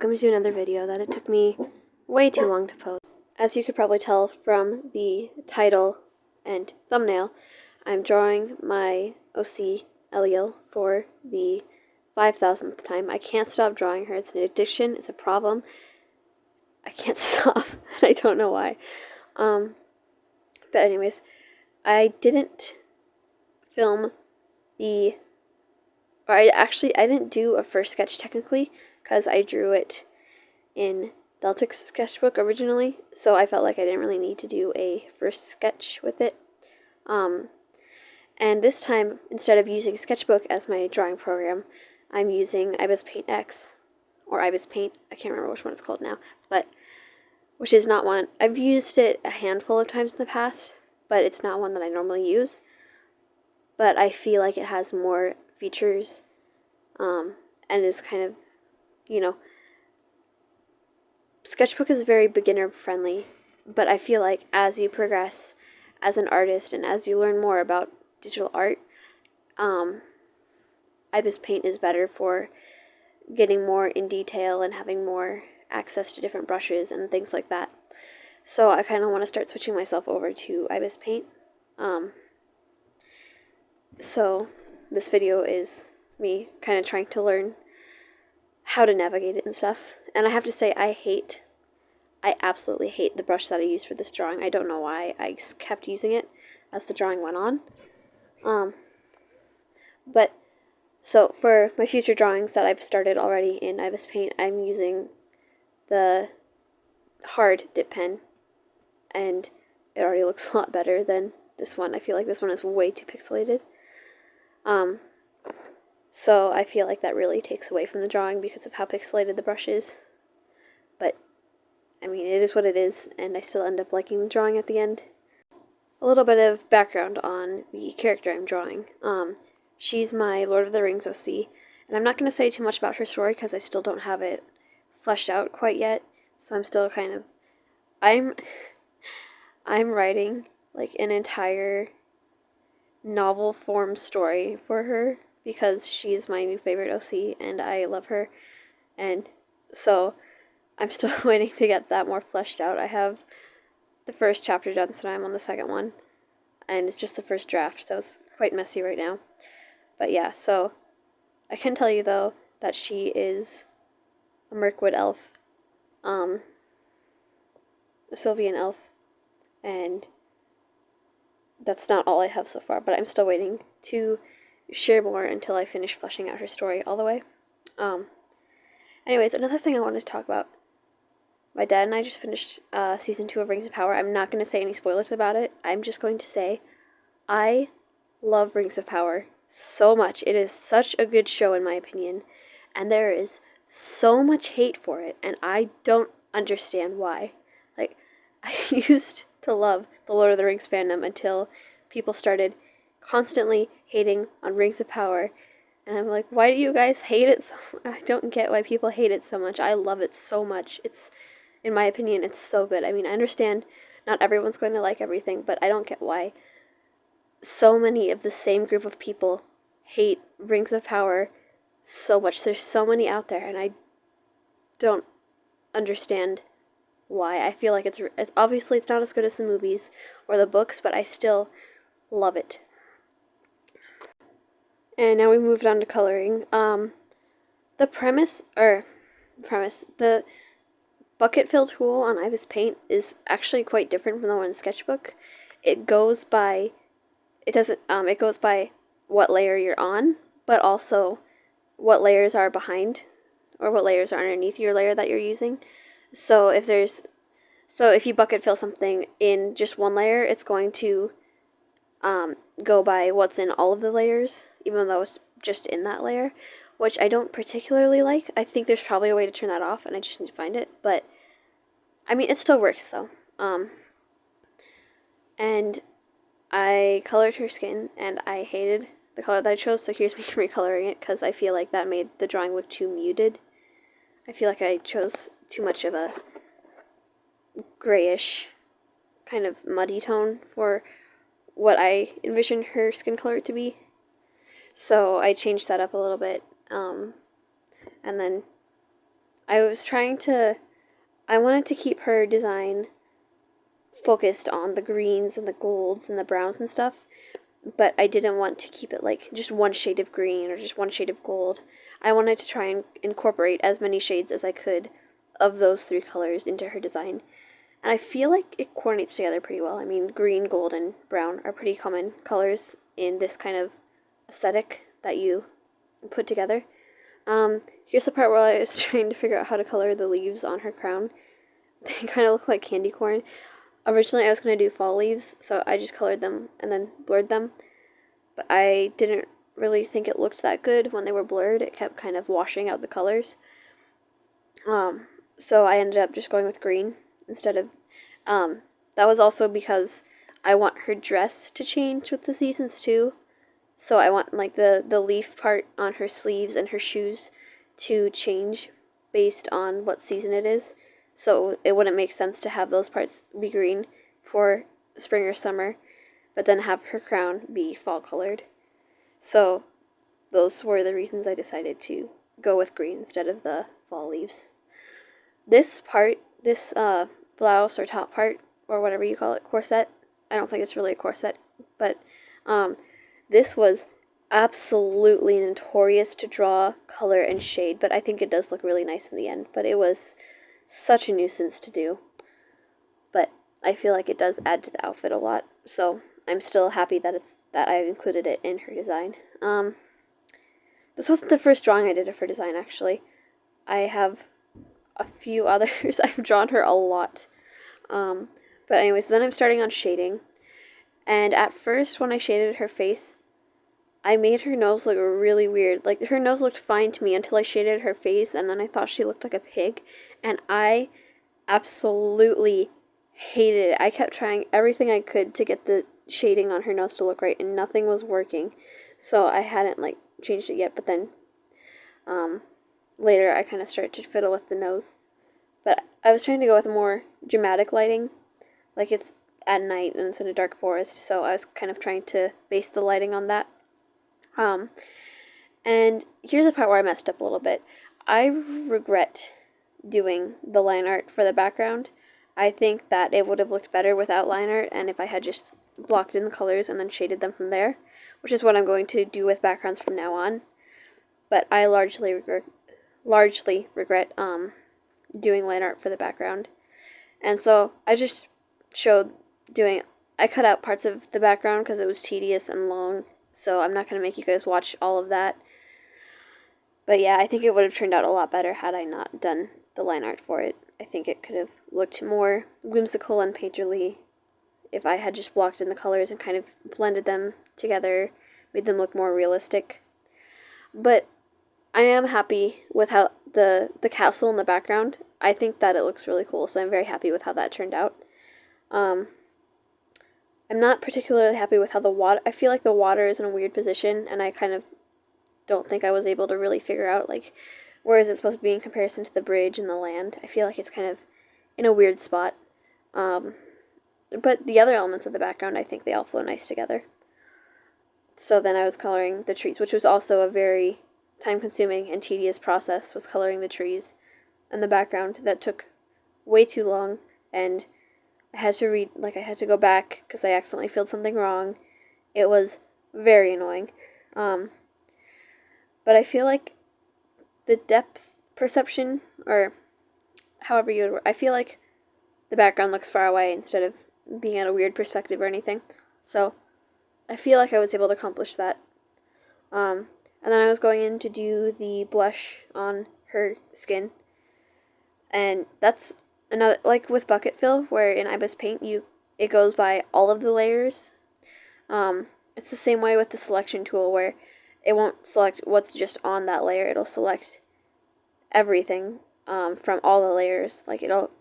welcome to another video that it took me way too long to post. As you could probably tell from the title and thumbnail, I'm drawing my OC Eliel for the 5,000th time. I can't stop drawing her. It's an addiction. It's a problem. I can't stop. I don't know why. But anyways, I didn't film I didn't do a first sketch technically, because I drew it in Deltic's sketchbook originally, so I felt like I didn't really need to do a first sketch with it. And this time, instead of using Sketchbook as my drawing program, I'm using Ibis Paint X, or Ibis Paint, I can't remember which one it's called now, but which is not one. I've used it a handful of times in the past, but it's not one that I normally use. But I feel like it has more features, and is kind of, Sketchbook is very beginner friendly, but I feel like as you progress as an artist and as you learn more about digital art, Ibis Paint is better for getting more in detail and having more access to different brushes and things like that. So I kind of want to start switching myself over to Ibis Paint. So this video is me kind of trying to learn how to navigate it and stuff. And I have to say, I absolutely hate the brush that I used for this drawing. I don't know why I kept using it as the drawing went on. But so for my future drawings that I've started already in Ibis Paint, I'm using the hard dip pen, and it already looks a lot better than this one. I feel like this one is way too pixelated. So I feel like that really takes away from the drawing because of how pixelated the brush is. But, I mean, it is what it is, and I still end up liking the drawing at the end. A little bit of background on the character I'm drawing. She's my Lord of the Rings OC, and I'm not going to say too much about her story because I still don't have it fleshed out quite yet, so I'm still kind of... I'm writing, like, an entire novel form story for her, because she's my new favorite OC and I love her, and so I'm still waiting to get that more fleshed out. I have the first chapter done, so I'm on the second one, and it's just the first draft, so it's quite messy right now. But yeah, so I can tell you though that she is a Mirkwood elf, a Sylvian elf, and that's not all I have so far, but I'm still waiting to share more until I finish fleshing out her story all the way. Anyways, another thing I wanted to talk about. My dad and I just finished Season 2 of Rings of Power. I'm not going to say any spoilers about it. I'm just going to say I love Rings of Power so much. It is such a good show in my opinion, and there is so much hate for it, and I don't understand why. Like, I used to love the Lord of the Rings fandom until people started constantly hating on Rings of Power, and I'm like, why do you guys hate it so much? I don't get why people hate it so much. I love it so much. It's, in my opinion, it's so good. I mean, I understand not everyone's going to like everything, but I don't get why so many of the same group of people hate Rings of Power so much. There's so many out there, and I don't understand why. I feel like it's obviously it's not as good as the movies or the books, but I still love it. And now we moved on to coloring. The bucket fill tool on Ibis Paint is actually quite different from the one in Sketchbook. It goes by what layer you're on, but also what layers are behind, or what layers are underneath your layer that you're using. So if you bucket fill something in just one layer, it's going to go by what's in all of the layers, even though it's just in that layer, which I don't particularly like. I think there's probably a way to turn that off, and I just need to find it, but I mean, it still works though. And I colored her skin, and I hated the color that I chose, so here's me recoloring it, because I feel like that made the drawing look too muted. I feel like I chose too much of a grayish, kind of muddy tone for what I envisioned her skin color to be. So I changed that up a little bit, and then I wanted to keep her design focused on the greens and the golds and the browns and stuff, but I didn't want to keep it like just one shade of green or just one shade of gold. I wanted to try and incorporate as many shades as I could of those three colors into her design. And I feel like it coordinates together pretty well. I mean, green, gold, and brown are pretty common colors in this kind of aesthetic that you put together. Here's the part where I was trying to figure out how to color the leaves on her crown. They kind of look like candy corn. Originally, I was going to do fall leaves, so I just colored them and then blurred them. But I didn't really think it looked that good when they were blurred. It kept kind of washing out the colors. So I ended up just going with green instead of. That was also because I want her dress to change with the seasons too. So I want like the leaf part on her sleeves and her shoes to change based on what season it is. So it wouldn't make sense to have those parts be green for spring or summer, but then have her crown be fall colored. So those were the reasons I decided to go with green instead of the fall leaves. This part, this blouse or top part, or whatever you call it, corset, I don't think it's really a corset, but this was absolutely notorious to draw color and shade, but I think it does look really nice in the end. But it was such a nuisance to do. But I feel like it does add to the outfit a lot, so I'm still happy that I've included it in her design. This wasn't the first drawing I did of her design, actually. I have a few others. I've drawn her a lot. But anyways, then I'm starting on shading. And at first, when I shaded her face, I made her nose look really weird. Like, her nose looked fine to me until I shaded her face, and then I thought she looked like a pig. And I absolutely hated it. I kept trying everything I could to get the shading on her nose to look right, and nothing was working. So I hadn't, like, changed it yet, but then later I kind of started to fiddle with the nose. But I was trying to go with more dramatic lighting. Like, it's at night and it's in a dark forest, so I was kind of trying to base the lighting on that. And here's the part where I messed up a little bit. I regret doing the line art for the background. I think that it would have looked better without line art, and if I had just blocked in the colors and then shaded them from there, which is what I'm going to do with backgrounds from now on. But I largely regret doing line art for the background. And so I just I cut out parts of the background because it was tedious and long, so I'm not going to make you guys watch all of that. But yeah, I think it would have turned out a lot better had I not done the line art for it. I think it could have looked more whimsical and painterly if I had just blocked in the colors and kind of blended them together, made them look more realistic. But I am happy with how the castle in the background, I think that it looks really cool, so I'm very happy with how that turned out. I'm not particularly happy with how I feel like the water is in a weird position, and I kind of don't think I was able to really figure out, like, where is it supposed to be in comparison to the bridge and the land. I feel like it's kind of in a weird spot. But the other elements of the background, I think they all flow nice together. So then I was coloring the trees, which was also a very time-consuming and tedious process, was coloring the trees and the background. That took way too long, and I had to go back because I accidentally filled something wrong. It was very annoying. But I feel like the depth perception, or however you would, I feel like the background looks far away instead of being at a weird perspective or anything. So I feel like I was able to accomplish that. And then I was going in to do the blush on her skin. And that's another, like with bucket fill, where in Ibis Paint it goes by all of the layers. It's the same way with the selection tool, where it won't select what's just on that layer. It'll select everything from all the layers. Like, it'll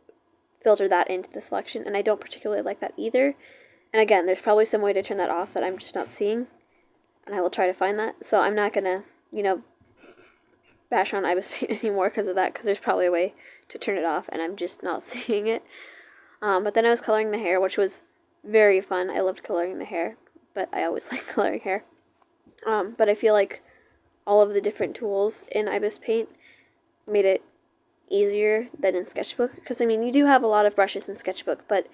filter that into the selection, and I don't particularly like that either. And again, there's probably some way to turn that off that I'm just not seeing, and I will try to find that. So I'm not gonna, bash on Ibis Paint anymore because of that, because there's probably a way to turn it off, and I'm just not seeing it. But then I was coloring the hair, which was very fun. I loved coloring the hair, but I always like coloring hair. But I feel like all of the different tools in Ibis Paint made it easier than in Sketchbook, because I mean, you do have a lot of brushes in Sketchbook, but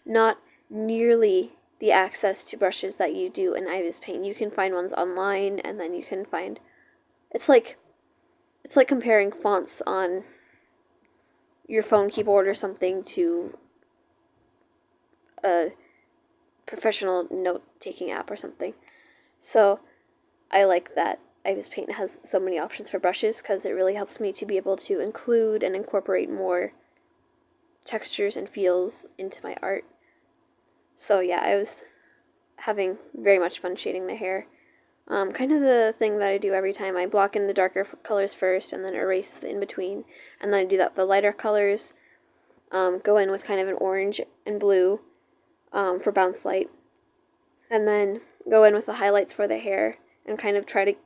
not nearly the access to brushes that you do in Ibis Paint. You can find ones online, and then you can find, it's like comparing fonts on your phone keyboard or something to a professional note-taking app or something. So I like that Ibis Paint has so many options for brushes, because it really helps me to be able to include and incorporate more textures and feels into my art. So yeah, I was having very much fun shading the hair. Kind of the thing that I do every time. I block in the darker colors first and then erase the in-between, and then I do that for the lighter colors. Go in with kind of an orange and blue for bounce light, and then go in with the highlights for the hair and kind of try to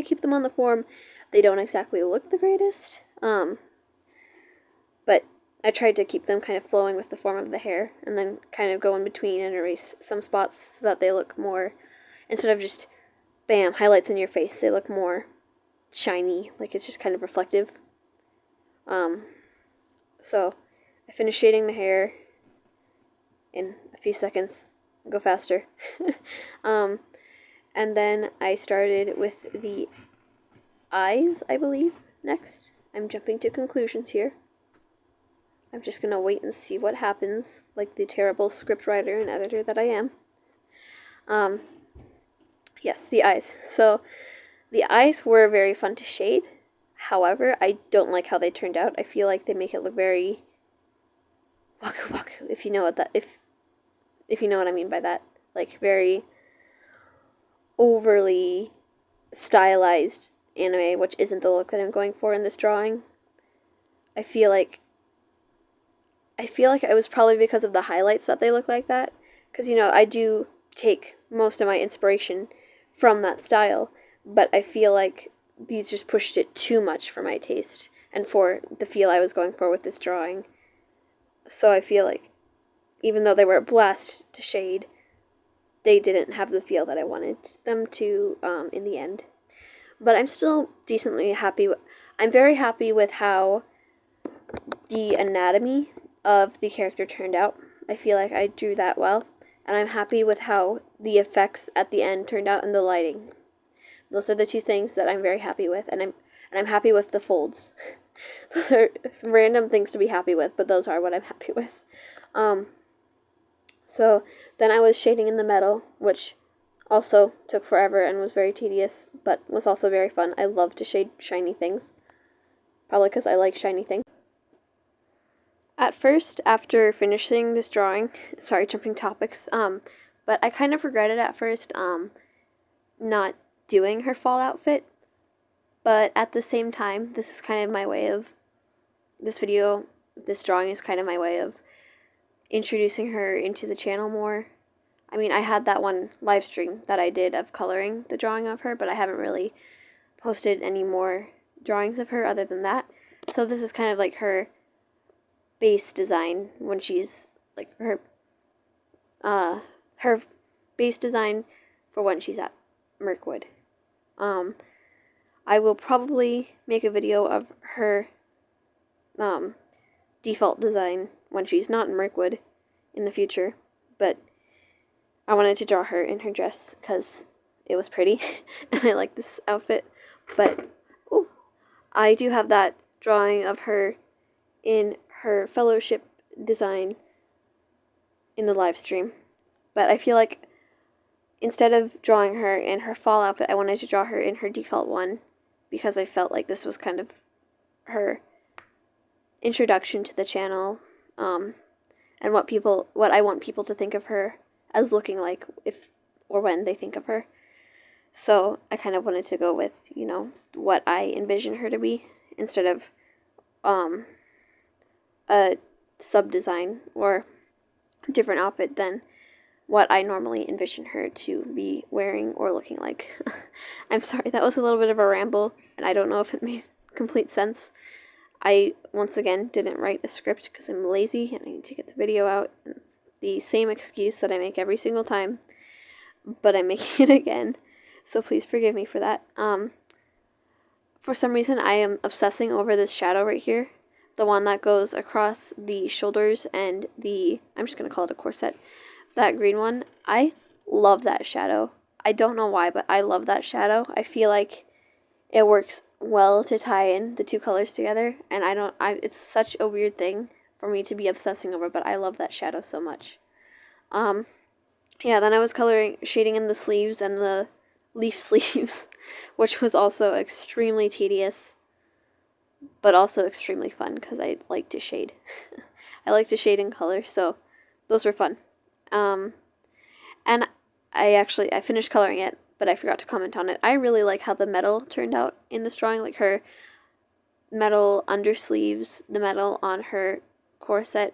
keep them on the form. They don't exactly look the greatest, but I tried to keep them kind of flowing with the form of the hair, and then kind of go in between and erase some spots so that they look more, instead of just bam, highlights in your face, they look more shiny, like it's just kind of reflective. So I finished shading the hair in a few seconds. Go faster. And then I started with the eyes, I believe, next. I'm jumping to conclusions here. I'm just gonna wait and see what happens, like the terrible scriptwriter and editor that I am. Yes, the eyes. So the eyes were very fun to shade. However, I don't like how they turned out. I feel like they make it look very waku waku, if you know what that if you know what I mean by that. Like very overly stylized anime, which isn't the look that I'm going for in this drawing. I feel like it was probably because of the highlights that they look like that. Because, you know, I do take most of my inspiration from that style, but I feel like these just pushed it too much for my taste and for the feel I was going for with this drawing. So I feel like, even though they were a blast to shade, they didn't have the feel that I wanted them to in the end. But I'm still decently happy. I'm very happy with how the anatomy of the character turned out. I feel like I drew that well, and I'm happy with how the effects at the end turned out and the lighting. Those are the two things that I'm very happy with, and I'm happy with the folds. Those are random things to be happy with, but those are what I'm happy with. So then I was shading in the metal, which also took forever and was very tedious, but was also very fun. I love to shade shiny things, probably because I like shiny things. At first, after finishing this drawing, sorry, jumping topics, but I kind of regretted at first not doing her fall outfit, but at the same time, this is kind of my way of, this drawing is kind of my way of introducing her into the channel more. I mean, I had that one live stream that I did of coloring the drawing of her, but I haven't really posted any more drawings of her other than that. So this is kind of like her base design when she's, like, her base design for when she's at Mirkwood. I will probably make a video of her default design when she's not in Mirkwood in the future, but I wanted to draw her in her dress because it was pretty and I like this outfit. But ooh, I do have that drawing of her in her fellowship design in the live stream, but I feel like instead of drawing her in her fall outfit, I wanted to draw her in her default one, because I felt like this was kind of her introduction to the channel, and what I want people to think of her as looking like if or when they think of her. So I kind of wanted to go with, you know, what I envision her to be, instead of a sub design or different outfit than what I normally envision her to be wearing or looking like. I'm sorry, that was a little bit of a ramble, and I don't know if it made complete sense. I, once again, didn't write a script because I'm lazy and I need to get the video out. And it's the same excuse that I make every single time, but I'm making it again, so please forgive me for that. For some reason, I am obsessing over this shadow right here. The one that goes across the shoulders and I'm just going to call it a corset. That green one. I love that shadow. I don't know why, but I love that shadow. I feel like it works well to tie in the two colors together. And it's such a weird thing for me to be obsessing over, but I love that shadow so much. Yeah, then I was shading in the sleeves and the leaf sleeves, which was also extremely tedious, but also extremely fun because I like to shade. I like to shade in color, so those were fun. And I finished coloring it, but I forgot to comment on it. I really like how the metal turned out in this drawing, like her metal undersleeves, the metal on her corset,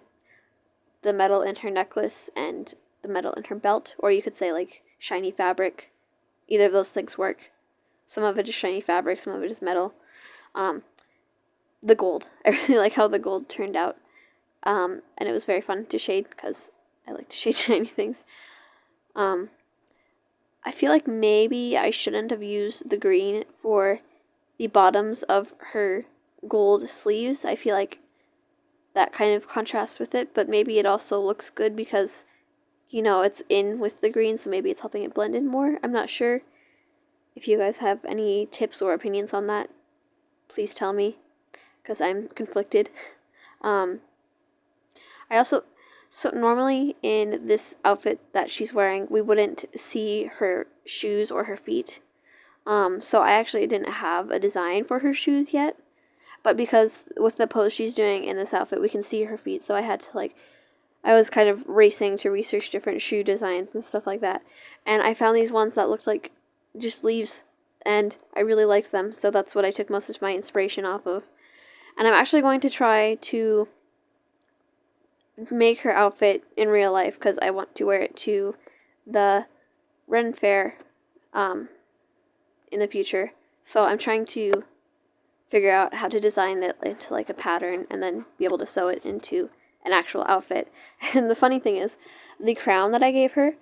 the metal in her necklace, and the metal in her belt, or you could say like shiny fabric. Either of those things work. Some of it is shiny fabric, some of it is metal. The gold. I really like how the gold turned out. And it was very fun to shade because I like to shade shiny things. I feel like maybe I shouldn't have used the green for the bottoms of her gold sleeves. I feel like that kind of contrasts with it, but maybe it also looks good because, you know, it's in with the green, so maybe it's helping it blend in more. I'm not sure. If you guys have any tips or opinions on that, please tell me, because I'm conflicted. So normally in this outfit that she's wearing, we wouldn't see her shoes or her feet. So I actually didn't have a design for her shoes yet. But because with the pose she's doing in this outfit, we can see her feet. So I had to I was kind of racing to research different shoe designs and stuff like that. And I found these ones that looked like just leaves. And I really liked them. So that's what I took most of my inspiration off of. And I'm actually going to try to make her outfit in real life because I want to wear it to the Ren Fair in the future. So I'm trying to figure out how to design it into like a pattern and then be able to sew it into an actual outfit. And the funny thing is, the crown that I gave her,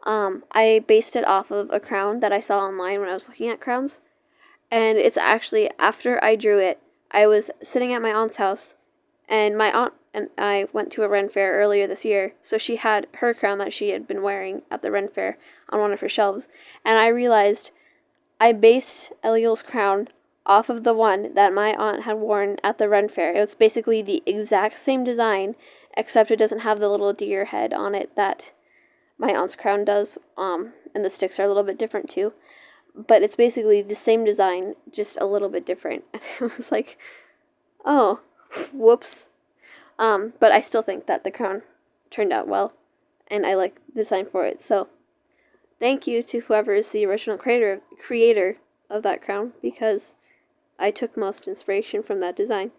I based it off of a crown that I saw online when I was looking at crowns. And it's actually, after I drew it, I was sitting at my aunt's house, and my aunt and I went to a Ren Fair earlier this year, so she had her crown that she had been wearing at the Ren Fair on one of her shelves, and I realized I based Eliel's crown off of the one that my aunt had worn at the Ren Fair. It's basically the exact same design, except it doesn't have the little deer head on it that my aunt's crown does, and the sticks are a little bit different too. But it's basically the same design, just a little bit different. And it was like, oh, whoops. But I still think that the crown turned out well, and I like the design for it. So thank you to whoever is the original creator of that crown, because I took most inspiration from that design.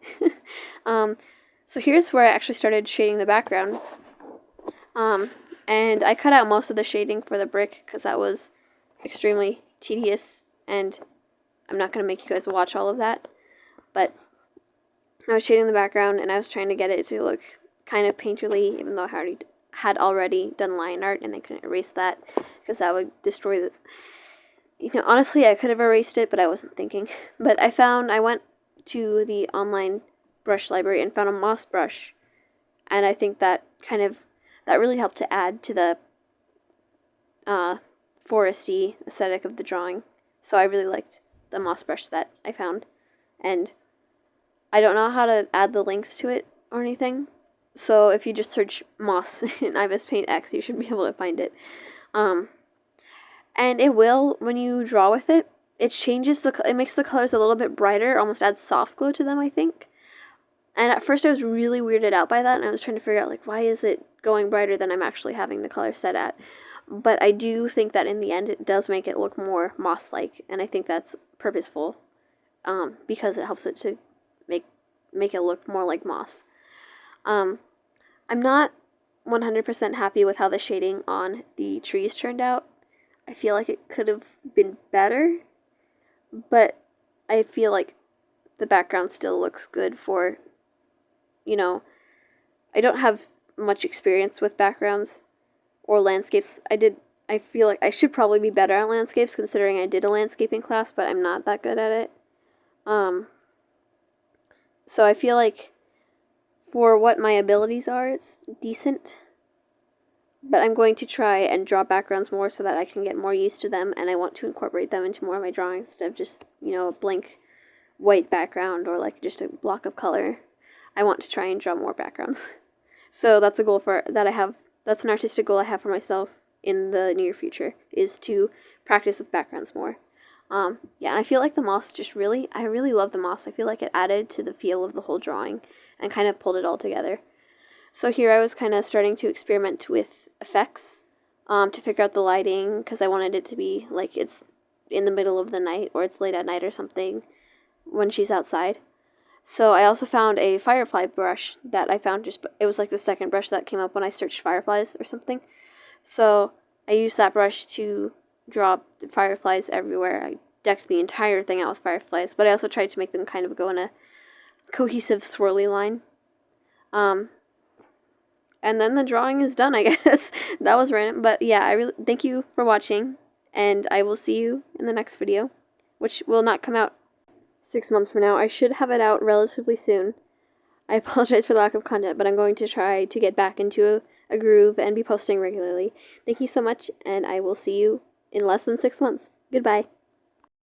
So here's where I actually started shading the background. And I cut out most of the shading for the brick because that was extremely tedious, and I'm not going to make you guys watch all of that. But I was shading the background, and I was trying to get it to look kind of painterly, even though I had already done line art, and I couldn't erase that because that would destroy the... You know, honestly, I could have erased it, but I wasn't thinking. But I went to the online brush library and found a moss brush, and I think that really helped to add to the foresty aesthetic of the drawing. So I really liked the moss brush that I found, and I don't know how to add the links to it or anything, so if you just search moss in Ibis Paint X, you should be able to find it. And it will, when you draw with it, it makes the colors a little bit brighter, almost adds soft glow to them, I think. And at first I was really weirded out by that, and I was trying to figure out, like, why is it going brighter than I'm actually having the color set at? But I do think that in the end it does make it look more moss-like, and I think that's purposeful, because it helps it to make it look more like moss. I'm not 100% happy with how the shading on the trees turned out. I feel like it could have been better, but I feel like the background still looks good for, you know, I don't have much experience with backgrounds or landscapes. I feel like I should probably be better at landscapes, considering I did a landscaping class, but I'm not that good at it. So I feel like for what my abilities are, it's decent. But I'm going to try and draw backgrounds more so that I can get more used to them, and I want to incorporate them into more of my drawings instead of just, a blank white background or like just a block of color. I want to try and draw more backgrounds. So that's a goal that's an artistic goal I have for myself in the near future, is to practice with backgrounds more. Yeah, and I feel like the moss I really love the moss. I feel like it added to the feel of the whole drawing and kind of pulled it all together. So here I was kind of starting to experiment with effects to figure out the lighting, because I wanted it to be like it's in the middle of the night or it's late at night or something when she's outside. So I also found a firefly brush that I found it was like the second brush that came up when I searched fireflies or something. So I used that brush to draw the fireflies everywhere. I decked the entire thing out with fireflies, but I also tried to make them kind of go in a cohesive swirly line. And then the drawing is done, I guess. That was random, but yeah, I really thank you for watching, and I will see you in the next video, which will not come out 6 months from now. I should have it out relatively soon. I apologize for the lack of content, but I'm going to try to get back into a groove and be posting regularly. Thank you so much, and I will see you in less than 6 months. Goodbye.